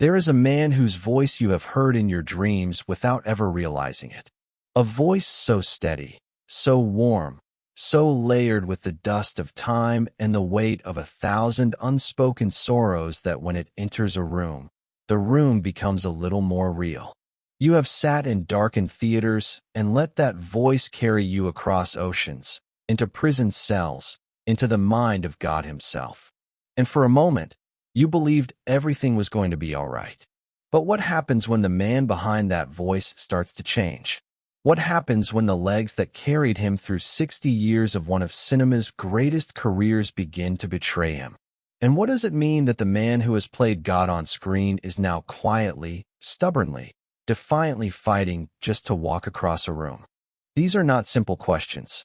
There is a man whose voice you have heard in your dreams without ever realizing it. A voice so steady, so warm, so layered with the dust of time and the weight of 1,000 unspoken sorrows that when it enters a room, the room becomes a little more real. You have sat in darkened theaters and let that voice carry you across oceans, into prison cells, into the mind of God Himself. And for a moment, you believed everything was going to be all right. But what happens when the man behind that voice starts to change? What happens when the legs that carried him through 60 years of one of cinema's greatest careers begin to betray him? And what does it mean that the man who has played God on screen is now quietly, stubbornly, defiantly fighting just to walk across a room? These are not simple questions.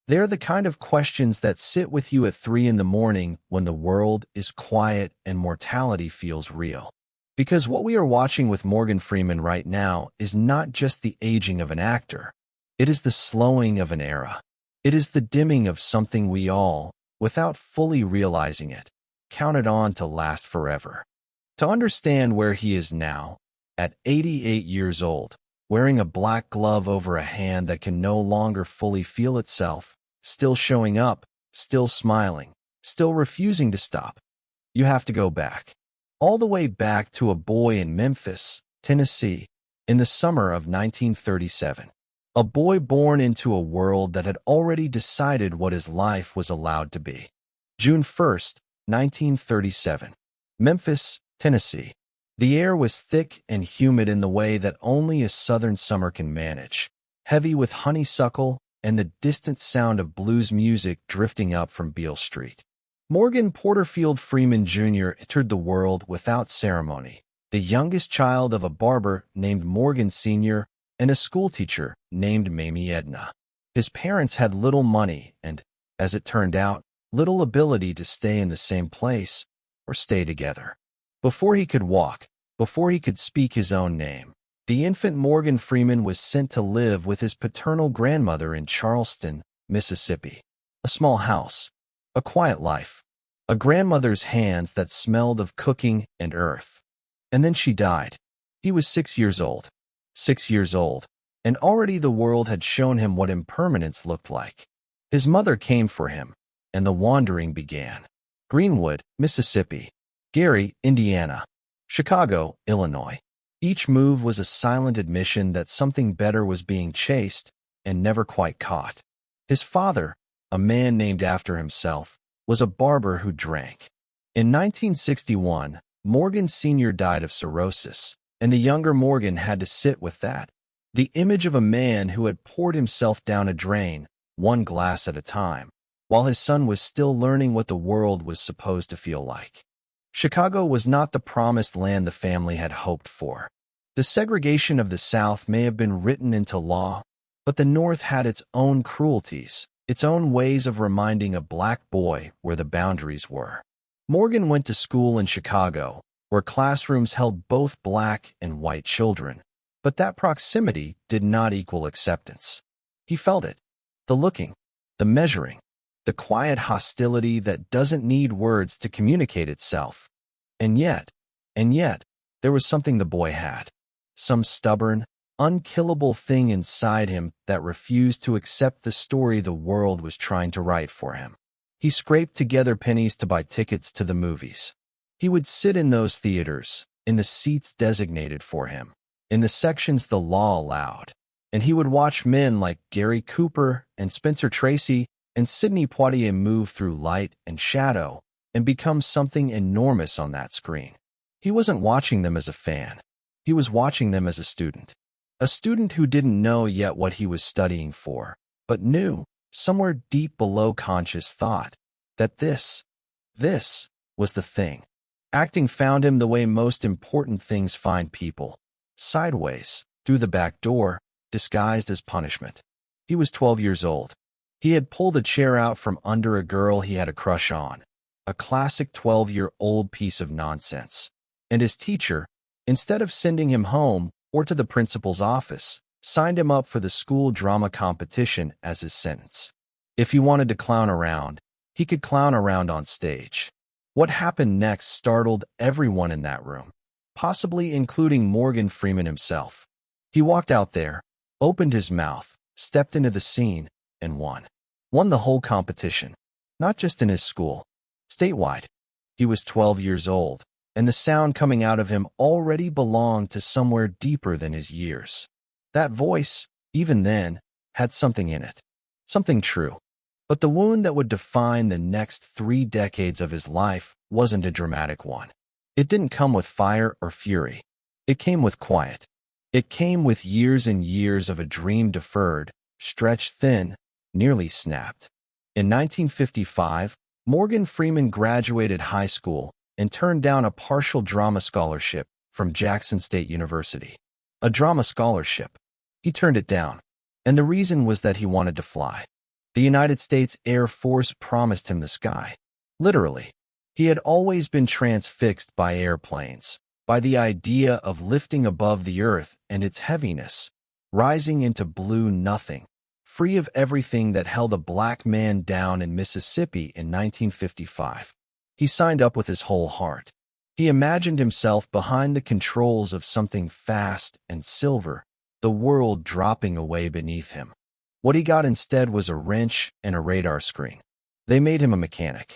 They are the kind of questions that sit with you at 3 in the morning when the world is quiet and mortality feels real. Because what we are watching with Morgan Freeman right now is not just the aging of an actor. It is the slowing of an era. It is the dimming of something we all, without fully realizing it, counted on to last forever. To understand where he is now, at 88 years old, wearing a black glove over a hand that can no longer fully feel itself, still showing up, still smiling, still refusing to stop, you have to go back. All the way back to a boy in Memphis, Tennessee, in the summer of 1937. A boy born into a world that had already decided what his life was allowed to be. June 1st, 1937. Memphis, Tennessee. The air was thick and humid in the way that only a southern summer can manage, heavy with honeysuckle and the distant sound of blues music drifting up from Beale Street. Morgan Porterfield Freeman Jr. entered the world without ceremony, the youngest child of a barber named Morgan Sr. and a schoolteacher named Mamie Edna. His parents had little money and, as it turned out, little ability to stay in the same place or stay together. Before he could walk, before he could speak his own name, the infant Morgan Freeman was sent to live with his paternal grandmother in Charleston, Mississippi. A small house, a quiet life, a grandmother's hands that smelled of cooking and earth. And then she died. He was 6 years old. 6 years old, and already the world had shown him what impermanence looked like. His mother came for him, and the wandering began. Greenwood, Mississippi. Gary, Indiana. Chicago, Illinois. Each move was a silent admission that something better was being chased and never quite caught. His father, a man named after himself, was a barber who drank. In 1961, Morgan Sr. died of cirrhosis, and the younger Morgan had to sit with that. The image of a man who had poured himself down a drain, one glass at a time, while his son was still learning what the world was supposed to feel like. Chicago was not the promised land the family had hoped for. The segregation of the South may have been written into law, but the North had its own cruelties, its own ways of reminding a black boy where the boundaries were. Morgan went to school in Chicago, where classrooms held both black and white children, but that proximity did not equal acceptance. He felt it, the looking, the measuring, the quiet hostility that doesn't need words to communicate itself. And yet, there was something the boy had. Some stubborn, unkillable thing inside him that refused to accept the story the world was trying to write for him. He scraped together pennies to buy tickets to the movies. He would sit in those theaters, in the seats designated for him, in the sections the law allowed, and he would watch men like Gary Cooper and Spencer Tracy and Sidney Poitier move through light and shadow and become something enormous on that screen. He wasn't watching them as a fan. He was watching them as a student who didn't know yet what he was studying for, but knew, somewhere deep below conscious thought, that this was the thing. Acting found him the way most important things find people, sideways, through the back door, disguised as punishment. He was 12 years old. He had pulled a chair out from under a girl he had a crush on, a classic 12-year-old piece of nonsense. And his teacher, instead of sending him home or to the principal's office, signed him up for the school drama competition as his sentence. If he wanted to clown around, he could clown around on stage. What happened next startled everyone in that room. possibly including Morgan Freeman himself. He walked out there, opened his mouth, stepped into the scene, and won. Won the whole competition, not just in his school, statewide. He was 12 years old, and the sound coming out of him already belonged to somewhere deeper than his years. That voice, even then, had something in it, something true. But the wound that would define the next 3 decades of his life wasn't a dramatic one. It didn't come with fire or fury. It came with quiet. It came with years and years of a dream deferred, stretched thin, nearly snapped. In 1955, Morgan Freeman graduated high school and turned down a partial drama scholarship from Jackson State University. A drama scholarship. He turned it down. And the reason was that he wanted to fly. The United States Air Force promised him the sky. Literally. He had always been transfixed by airplanes, by the idea of lifting above the earth and its heaviness, rising into blue nothing, free of everything that held a black man down in Mississippi in 1955. He signed up with his whole heart. He imagined himself behind the controls of something fast and silver, the world dropping away beneath him. What he got instead was a wrench and a radar screen. They made him a mechanic,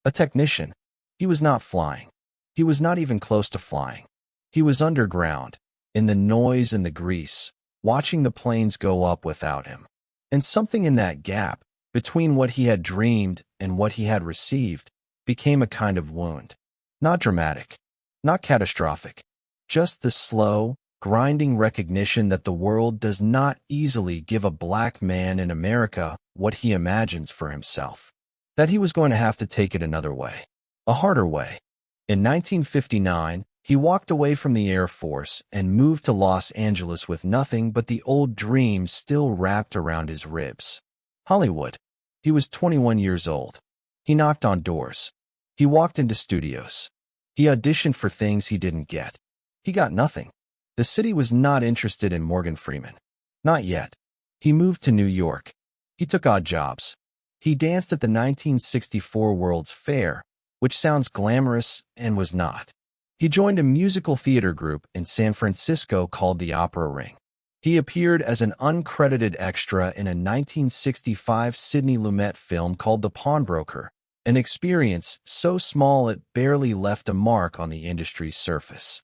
a technician. He was not flying. He was not even close to flying. He was underground, in the noise and the grease, watching the planes go up without him. And something in that gap, between what he had dreamed and what he had received, became a kind of wound. Not dramatic, not catastrophic, just the slow, grinding recognition that the world does not easily give a black man in America what he imagines for himself. That he was going to have to take it another way, a harder way. In 1959, he walked away from the Air Force and moved to Los Angeles with nothing but the old dream still wrapped around his ribs. Hollywood. He was 21 years old. He knocked on doors. He walked into studios. He auditioned for things he didn't get. He got nothing. The city was not interested in Morgan Freeman. Not yet. He moved to New York. He took odd jobs. He danced at the 1964 World's Fair, which sounds glamorous and was not. He joined a musical theater group in San Francisco called the Opera Ring. He appeared as an uncredited extra in a 1965 Sidney Lumet film called The Pawnbroker, an experience so small it barely left a mark on the industry's surface.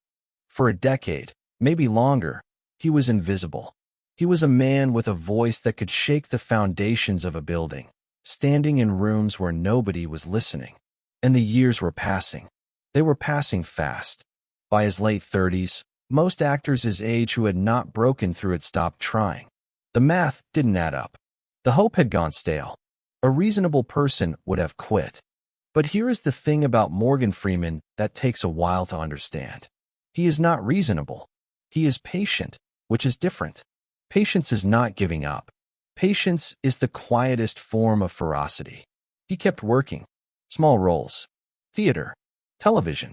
For a decade, maybe longer, he was invisible. He was a man with a voice that could shake the foundations of a building, standing in rooms where nobody was listening. And the years were passing. They were passing fast. By his late 30s, most actors his age who had not broken through had stopped trying. The math didn't add up. The hope had gone stale. A reasonable person would have quit. But here is the thing about Morgan Freeman that takes a while to understand. He is not reasonable. He is patient, which is different. Patience is not giving up. Patience is the quietest form of ferocity. He kept working. Small roles. Theater. Television.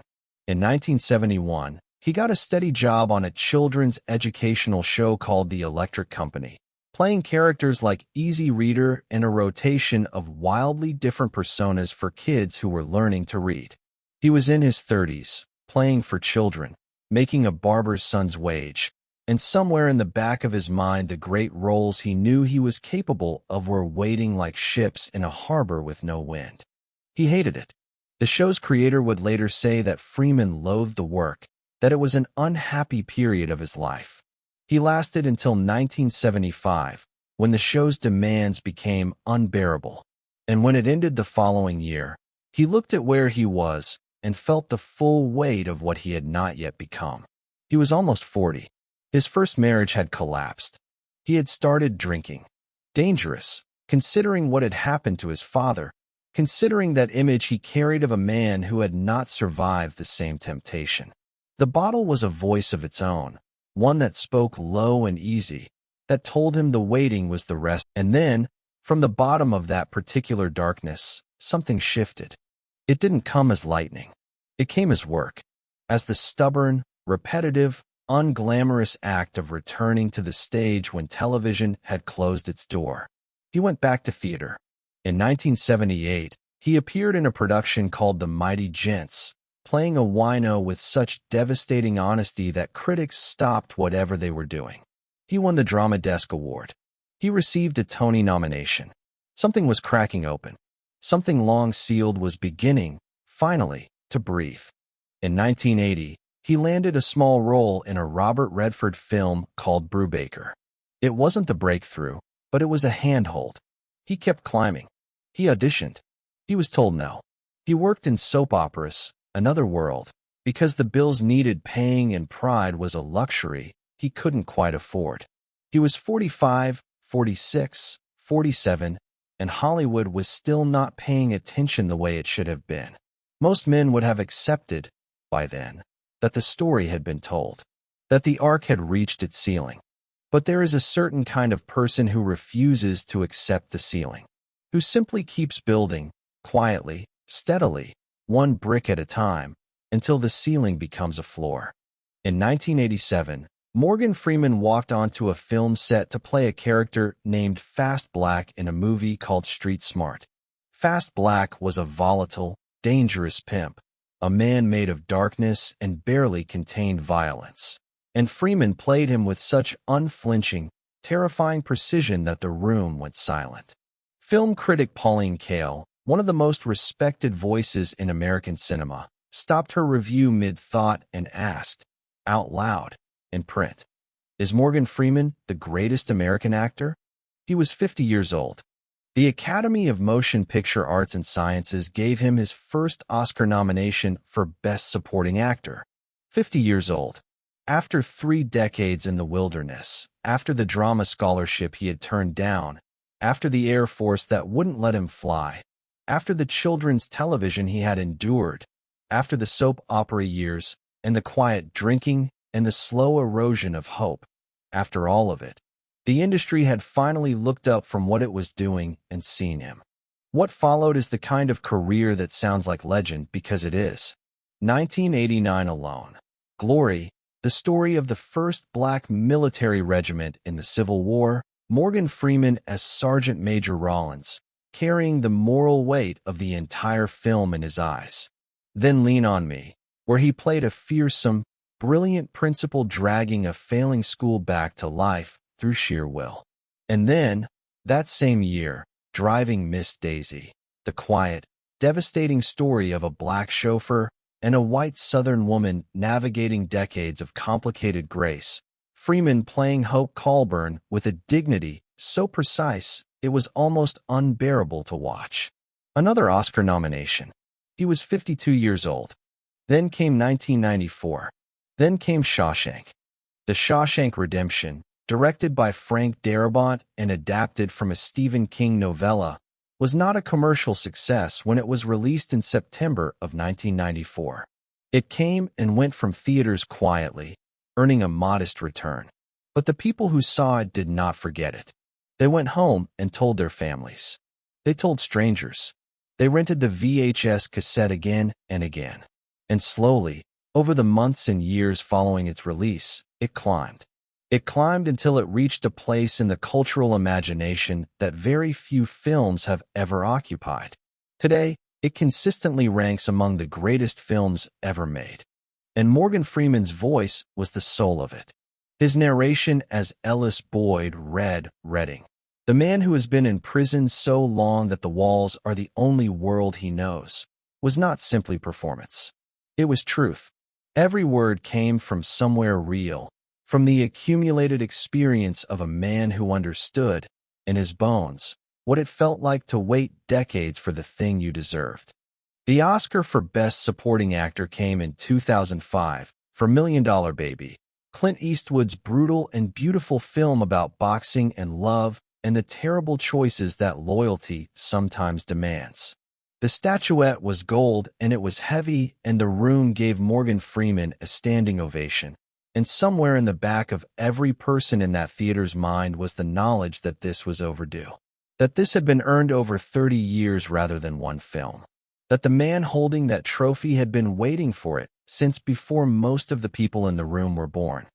In 1971, he got a steady job on a children's educational show called The Electric Company, playing characters like Easy Reader and a rotation of wildly different personas for kids who were learning to read. He was in his 30s, playing for children, making a barber's son's wage, and somewhere in the back of his mind the great roles he knew he was capable of were waiting like ships in a harbor with no wind. He hated it. The show's creator would later say that Freeman loathed the work, that it was an unhappy period of his life. He lasted until 1975, when the show's demands became unbearable. And when it ended the following year, he looked at where he was and felt the full weight of what he had not yet become. He was almost 40. His first marriage had collapsed. He had started drinking. Dangerous, considering what had happened to his father, considering that image he carried of a man who had not survived the same temptation. The bottle was a voice of its own, one that spoke low and easy, that told him the waiting was the rest. And then, from the bottom of that particular darkness, something shifted. It didn't come as lightning. It came as work, as the stubborn, repetitive, unglamorous act of returning to the stage when television had closed its door. He went back to theater. In 1978, he appeared in a production called The Mighty Gents, playing a wino with such devastating honesty that critics stopped whatever they were doing. He won the Drama Desk Award. He received a Tony nomination. Something was cracking open. Something long sealed was beginning, finally, to breathe. In 1980, he landed a small role in a Robert Redford film called Brubaker. It wasn't the breakthrough, but it was a handhold. He kept climbing. He auditioned. He was told no. He worked in soap operas, another world, because the bills needed paying and pride was a luxury he couldn't quite afford. He was 45, 46, 47, and Hollywood was still not paying attention the way it should have been. Most men would have accepted, by then, that the story had been told, that the arc had reached its ceiling. But there is a certain kind of person who refuses to accept the ceiling, who simply keeps building, quietly, steadily, one brick at a time, until the ceiling becomes a floor. In 1987, Morgan Freeman walked onto a film set to play a character named Fast Black in a movie called Street Smart. Fast Black was a volatile, dangerous pimp, a man made of darkness and barely contained violence. And Freeman played him with such unflinching, terrifying precision that the room went silent. Film critic Pauline Kael, one of the most respected voices in American cinema, stopped her review mid-thought and asked, out loud, in print, "Is Morgan Freeman the greatest American actor?" He was 50 years old. The Academy of Motion Picture Arts and Sciences gave him his first Oscar nomination for Best Supporting Actor. 50 years old. After 3 decades in the wilderness, after the drama scholarship he had turned down, after the Air Force that wouldn't let him fly, after the children's television he had endured, after the soap opera years, and the quiet drinking, and the slow erosion of hope, after all of it, the industry had finally looked up from what it was doing and seen him. What followed is the kind of career that sounds like legend because it is. 1989 alone. Glory, the story of the 1st Black Military Regiment in the Civil War, Morgan Freeman as Sergeant Major Rollins, carrying the moral weight of the entire film in his eyes. Then Lean on Me, where he played a fearsome, brilliant principal dragging a failing school back to life through sheer will. And then, that same year, Driving Miss Daisy, the quiet, devastating story of a black chauffeur and a white Southern woman navigating decades of complicated grace, Freeman playing Hope Colburn with a dignity so precise it was almost unbearable to watch. Another Oscar nomination. He was 52 years old. Then came 1994. Then came Shawshank. The Shawshank Redemption, directed by Frank Darabont and adapted from a Stephen King novella, was not a commercial success when it was released in September of 1994. It came and went from theaters quietly, earning a modest return. But the people who saw it did not forget it. They went home and told their families. They told strangers. They rented the VHS cassette again and again. And slowly, over the months and years following its release, it climbed. It climbed until it reached a place in the cultural imagination that very few films have ever occupied. Today, it consistently ranks among the greatest films ever made. And Morgan Freeman's voice was the soul of it. His narration as Ellis Boyd Red Redding, the man who has been in prison so long that the walls are the only world he knows, was not simply performance. It was truth. Every word came from somewhere real, from the accumulated experience of a man who understood, in his bones, what it felt like to wait decades for the thing you deserved. The Oscar for Best Supporting Actor came in 2005 for Million Dollar Baby, Clint Eastwood's brutal and beautiful film about boxing and love and the terrible choices that loyalty sometimes demands. The statuette was gold and it was heavy, and the room gave Morgan Freeman a standing ovation. And somewhere in the back of every person in that theater's mind was the knowledge that this was overdue. That this had been earned over 30 years rather than one film. That the man holding that trophy had been waiting for it since before most of the people in the room were born.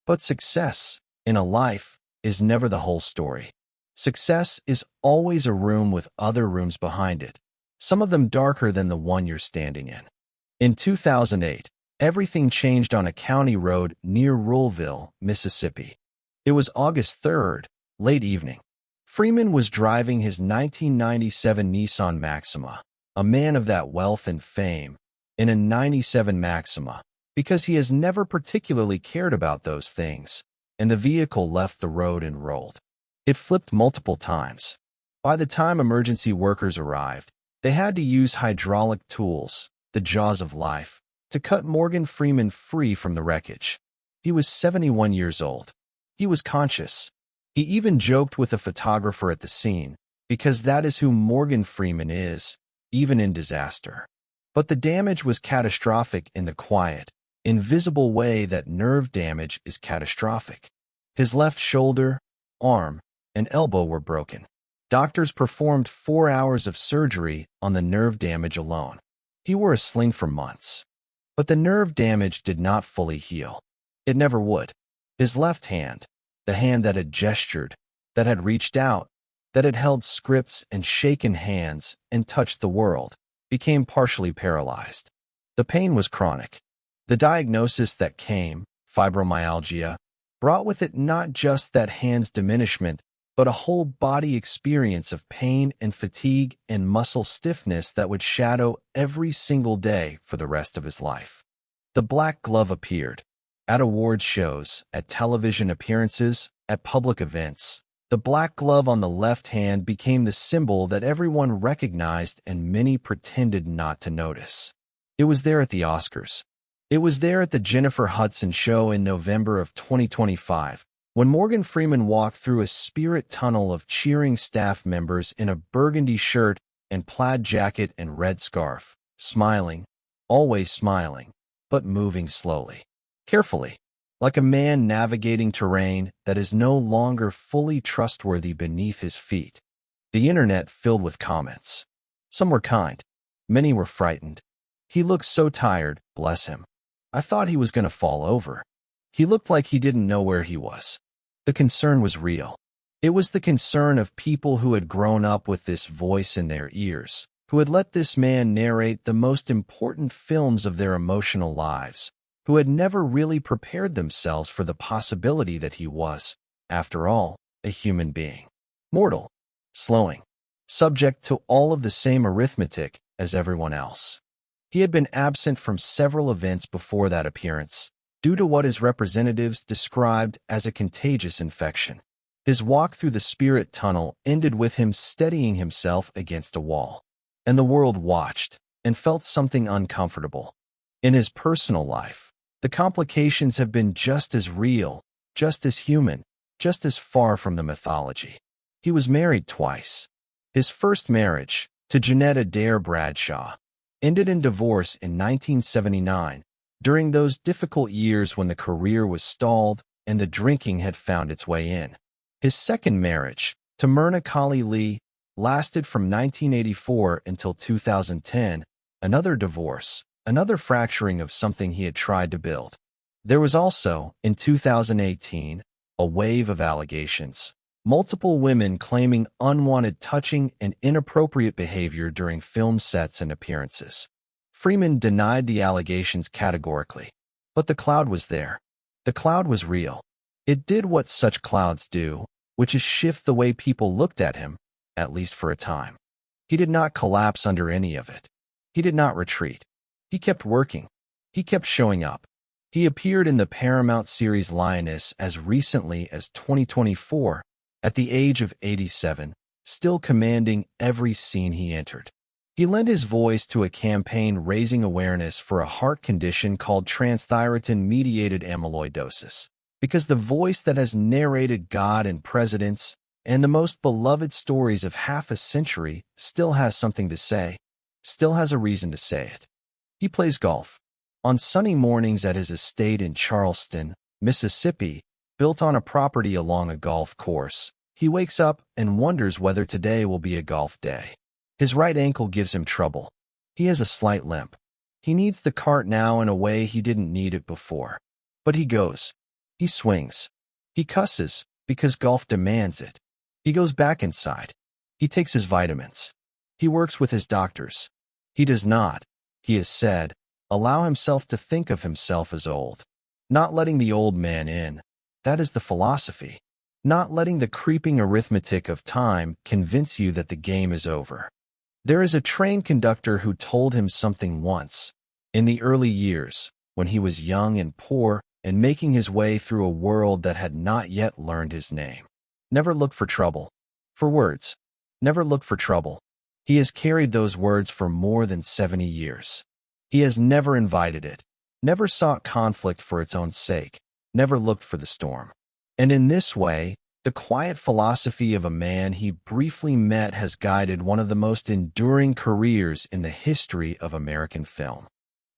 But success, in a life, is never the whole story. Success is always a room with other rooms behind it, some of them darker than the one you're standing in. In 2008, everything changed on a county road near Ruleville, Mississippi. It was August 3rd, late evening. Freeman was driving his 1997 Nissan Maxima, a man of that wealth and fame, in a 97 Maxima, because he has never particularly cared about those things, and the vehicle left the road and rolled. It flipped multiple times. By the time emergency workers arrived, they had to use hydraulic tools, the jaws of life, to cut Morgan Freeman free from the wreckage. He was 71 years old. He was conscious. He even joked with a photographer at the scene, because that is who Morgan Freeman is, even in disaster. But the damage was catastrophic in the quiet, invisible way that nerve damage is catastrophic. His left shoulder, arm, and elbow were broken. Doctors performed 4 hours of surgery on the nerve damage alone. He wore a sling for months. But the nerve damage did not fully heal. It never would. His left hand, the hand that had gestured, that had reached out, that had held scripts and shaken hands and touched the world, became partially paralyzed. The pain was chronic. The diagnosis that came, fibromyalgia, brought with it not just that hand's diminishment, but a whole body experience of pain and fatigue and muscle stiffness that would shadow every single day for the rest of his life. The black glove appeared. At award shows, at television appearances, at public events, the black glove on the left hand became the symbol that everyone recognized and many pretended not to notice. It was there at the Oscars. It was there at the Jennifer Hudson show in November of 2025, when Morgan Freeman walked through a spirit tunnel of cheering staff members in a burgundy shirt and plaid jacket and red scarf, smiling, always smiling, but moving slowly, carefully, like a man navigating terrain that is no longer fully trustworthy beneath his feet. The internet filled with comments. Some were kind. Many were frightened. He looked so tired, bless him. I thought he was going to fall over. He looked like he didn't know where he was. The concern was real. It was the concern of people who had grown up with this voice in their ears, who had let this man narrate the most important films of their emotional lives, who had never really prepared themselves for the possibility that he was, after all, a human being. Mortal, slowing, subject to all of the same arithmetic as everyone else. He had been absent from several events before that appearance, due to what his representatives described as a contagious infection. His walk through the spirit tunnel ended with him steadying himself against a wall. And the world watched and felt something uncomfortable. In his personal life, the complications have been just as real, just as human, just as far from the mythology. He was married twice. His first marriage, to Jeanette Adair Bradshaw, ended in divorce in 1979, during those difficult years when the career was stalled and the drinking had found its way in. His second marriage, to Myrna Colley Lee, lasted from 1984 until 2010, another divorce, another fracturing of something he had tried to build. There was also, in 2018, a wave of allegations. Multiple women claiming unwanted touching and inappropriate behavior during film sets and appearances. Freeman denied the allegations categorically. But the cloud was there. The cloud was real. It did what such clouds do, which is shift the way people looked at him, at least for a time. He did not collapse under any of it. He did not retreat. He kept working. He kept showing up. He appeared in the Paramount series Lioness as recently as 2024, at the age of 87, still commanding every scene he entered. He lent his voice to a campaign raising awareness for a heart condition called transthyretin-mediated amyloidosis, because the voice that has narrated God and presidents and the most beloved stories of half a century still has something to say, still has a reason to say it. He plays golf. On sunny mornings at his estate in Charleston, Mississippi, built on a property along a golf course, he wakes up and wonders whether today will be a golf day. His right ankle gives him trouble. He has a slight limp. He needs the cart now in a way he didn't need it before. But he goes. He swings. He cusses, because golf demands it. He goes back inside. He takes his vitamins. He works with his doctors. He does not, he has said, allow himself to think of himself as old. Not letting the old man in. That is the philosophy. Not letting the creeping arithmetic of time convince you that the game is over. There is a train conductor who told him something once. In the early years, when he was young and poor and making his way through a world that had not yet learned his name. Never look for trouble. For words. Never look for trouble. He has carried those words for more than 70 years. He has never invited it, never sought conflict for its own sake, never looked for the storm. And in this way, the quiet philosophy of a man he briefly met has guided one of the most enduring careers in the history of American film.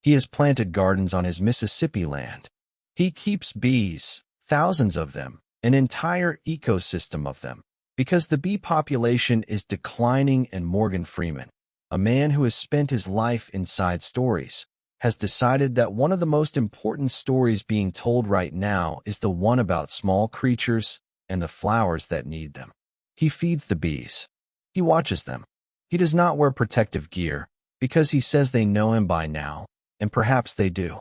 He has planted gardens on his Mississippi land. He keeps bees, thousands of them, an entire ecosystem of them, because the bee population is declining, and Morgan Freeman, a man who has spent his life inside stories, has decided that one of the most important stories being told right now is the one about small creatures and the flowers that need them. He feeds the bees. He watches them. He does not wear protective gear because he says they know him by now, and perhaps they do.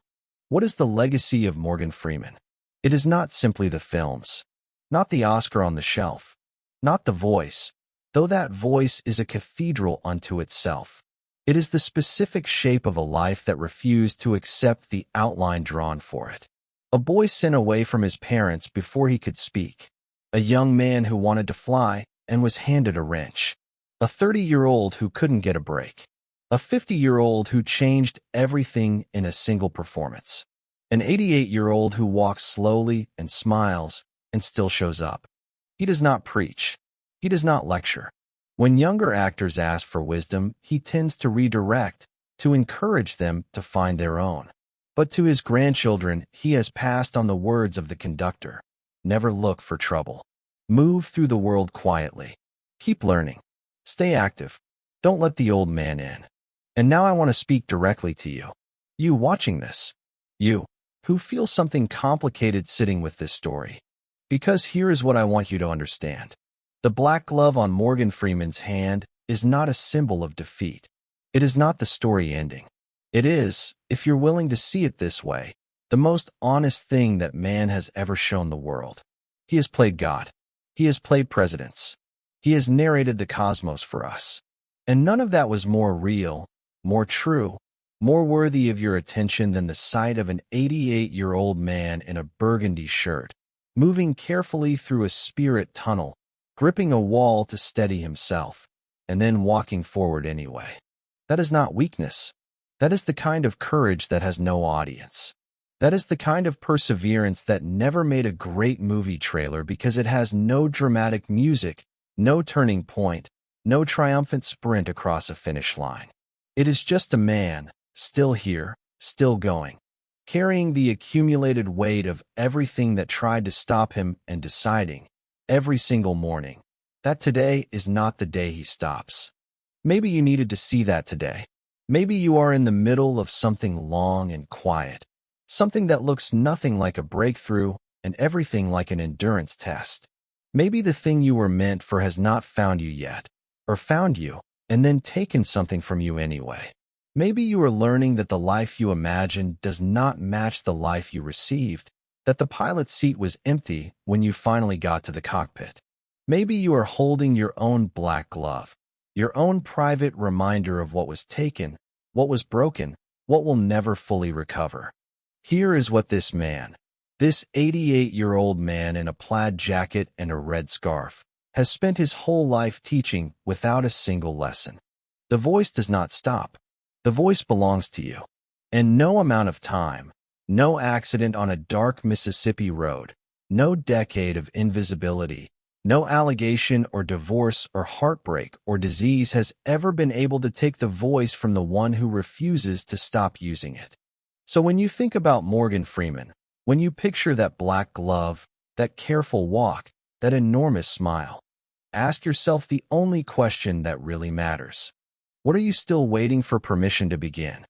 What is the legacy of Morgan Freeman? It is not simply the films, not the Oscar on the shelf, not the voice, though that voice is a cathedral unto itself. It is the specific shape of a life that refused to accept the outline drawn for it. A boy sent away from his parents before he could speak. A young man who wanted to fly and was handed a wrench. A 30-year-old who couldn't get a break. A 50-year-old who changed everything in a single performance. An 88-year-old who walks slowly and smiles and still shows up. He does not preach. He does not lecture. When younger actors ask for wisdom, he tends to redirect, to encourage them to find their own. But to his grandchildren, he has passed on the words of the conductor. Never look for trouble. Move through the world quietly. Keep learning. Stay active. Don't let the old man in. And now I want to speak directly to you. You watching this. You, who feel something complicated sitting with this story. Because here is what I want you to understand. The black glove on Morgan Freeman's hand is not a symbol of defeat. It is not the story ending. It is, if you're willing to see it this way, the most honest thing that man has ever shown the world. He has played God. He has played presidents. He has narrated the cosmos for us. And none of that was more real, more true, more worthy of your attention than the sight of an 88-year-old man in a burgundy shirt, moving carefully through a spirit tunnel, gripping a wall to steady himself, and then walking forward anyway. That is not weakness. That is the kind of courage that has no audience. That is the kind of perseverance that never made a great movie trailer because it has no dramatic music, no turning point, no triumphant sprint across a finish line. It is just a man, still here, still going, carrying the accumulated weight of everything that tried to stop him and deciding, every single morning, that today is not the day he stops. Maybe you needed to see that today. Maybe you are in the middle of something long and quiet, something that looks nothing like a breakthrough and everything like an endurance test. Maybe the thing you were meant for has not found you yet, or found you, and then taken something from you anyway. Maybe you are learning that the life you imagined does not match the life you received, that the pilot's seat was empty when you finally got to the cockpit. Maybe you are holding your own black glove, your own private reminder of what was taken, what was broken, what will never fully recover. Here is what this man, this 88-year-old man in a plaid jacket and a red scarf, has spent his whole life teaching without a single lesson. The voice does not stop. The voice belongs to you. And no amount of time, no accident on a dark Mississippi road, no decade of invisibility, no allegation or divorce or heartbreak or disease has ever been able to take the voice from the one who refuses to stop using it. So when you think about Morgan Freeman, when you picture that black glove, that careful walk, that enormous smile, ask yourself the only question that really matters. What are you still waiting for permission to begin?